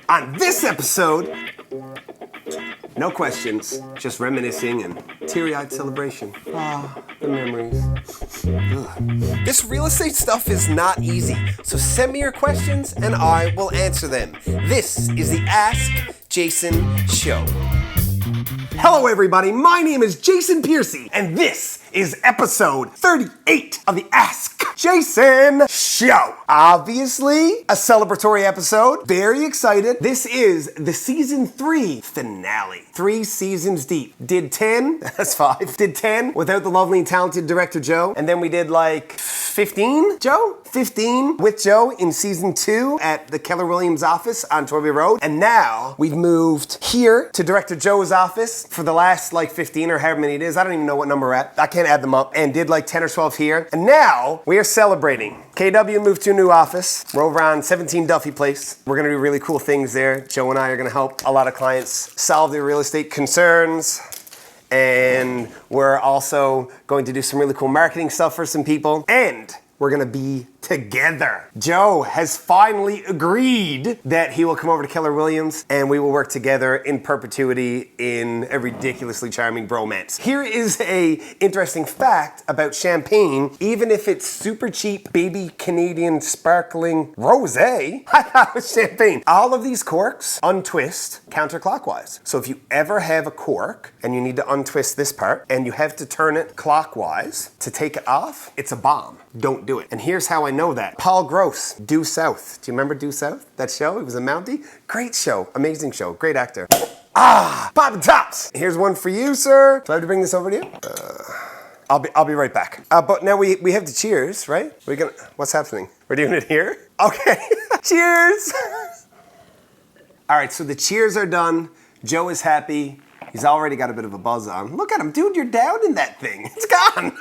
On this episode, no questions, just reminiscing and teary-eyed celebration. Ah, the memories. Ugh. This real estate stuff is not easy, so send me your questions and I will answer them. This is the Ask Jason Show. Hello everybody, my name is Jason Piercey, and this is episode 38 of the Ask Jason Show. Obviously, a celebratory episode. Very excited. This is the season 3 finale. 3 seasons deep. Did 10, that's 5. Did 10 without the lovely and talented director Joe. And then we did like 15, Joe? 15 with Joe in season 2 at the Keller Williams office on Torby Road. And now we've moved here to director Joe's office for the last like 15 or however many it is. I don't even know what number we're at. I can't add them up. And did like 10 or 12 here. And now we are celebrating. KW moved to a new office. We're over on 17 Duffy Place. We're gonna do really cool things there. Joe and I are gonna help a lot of clients solve their real estate concerns. And we're also going to do some really cool marketing stuff for some people. And we're gonna be together. Joe has finally agreed that he will come over to Keller Williams and we will work together in perpetuity in a ridiculously charming bromance. Here is a interesting fact about champagne. Even if it's super cheap baby Canadian sparkling rosé, I thought it was champagne. All of these corks untwist counterclockwise. So if you ever have a cork and you need to untwist this part and you have to turn it clockwise to take it off, it's a bomb. Don't do it. And here's how I know that. Paul Gross, Due South. Do you remember Due South? That show? He was a Mountie. Great show. Amazing show. Great actor. Poppin' tops. Here's one for you, sir. Do I have to bring this over to you? I'll be right back. But now we have the cheers, right? What's happening? We're doing it here? Okay. Cheers. All right, so the cheers are done. Joe is happy. He's already got a bit of a buzz on. Look at him, dude, you're down in that thing. It's gone.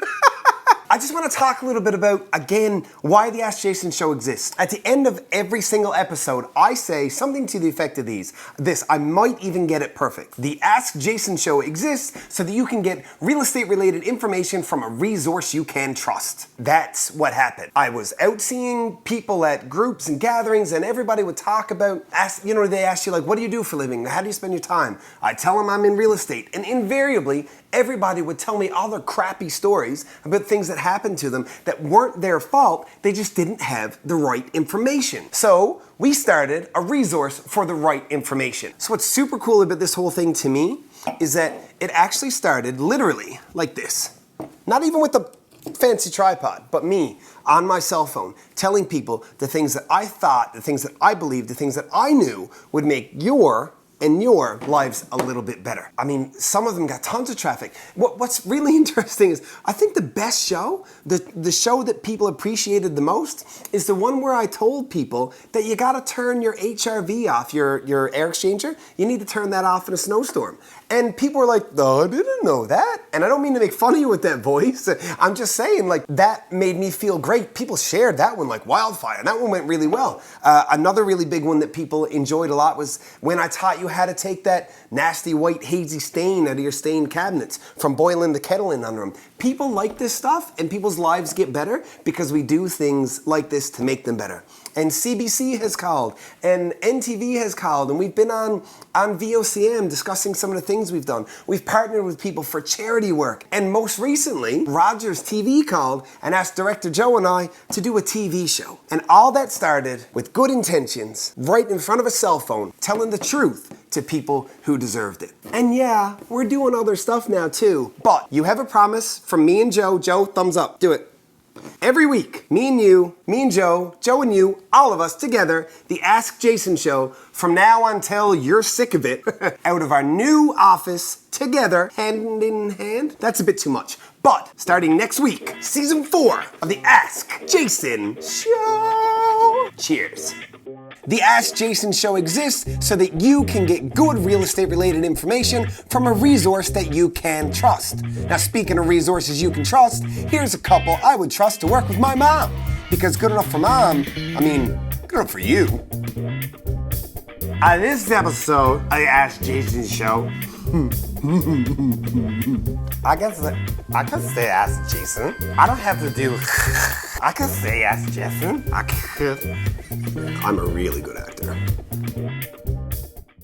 I just want to talk a little bit about, again, why the Ask Jason Show exists. At the end of every single episode, I say something to the effect of this. I might even get it perfect. The Ask Jason Show exists so that you can get real estate related information from a resource you can trust. That's what happened. I was out seeing people at groups and gatherings and everybody would talk about, they ask you like, what do you do for a living? How do you spend your time? I tell them I'm in real estate. And invariably, everybody would tell me all their crappy stories about things that happened to them that weren't their fault, they just didn't have the right information. So we started a resource for the right information. So what's super cool about this whole thing to me is that it actually started literally like this. Not even with the fancy tripod, but me on my cell phone telling people the things that I thought, the things that I believed, the things that I knew would make your lives a little bit better. I mean, some of them got tons of traffic. What's really interesting is, I think the best show, the show that people appreciated the most, is the one where I told people that you gotta turn your HRV off, your air exchanger. You need to turn that off in a snowstorm. And people were like, oh, I didn't know that. And I don't mean to make fun of you with that voice. I'm just saying, like, that made me feel great. People shared that one like wildfire. That one went really well. Another really big one that people enjoyed a lot was when I taught you how to take that nasty white hazy stain out of your stained cabinets from boiling the kettle in under them. People like this stuff and people's lives get better because we do things like this to make them better. And CBC has called, and NTV has called, and we've been on VOCM discussing some of the things we've done. We've partnered with people for charity work. And most recently, Rogers TV called and asked director Joe and I to do a TV show. And all that started with good intentions, right in front of a cell phone, telling the truth to people who deserved it. And yeah, we're doing other stuff now too. But you have a promise from me and Joe. Joe, thumbs up. Do it. Every week, me and you, me and Joe, Joe and you, all of us together, the Ask Jason Show, from now until you're sick of it, out of our new office, together, hand in hand. That's a bit too much. But starting next week, season 4 of the Ask Jason Show. Cheers. The Ask Jason Show exists so that you can get good real estate related information from a resource that you can trust. Now, speaking of resources you can trust, here's a couple I would trust to work with my mom. Because good enough for mom, I mean, good enough for you. On this episode of the Ask Jason Show, I can say Ask Jason. I don't have to do. I can say Ask Jason. I'm a really good actor.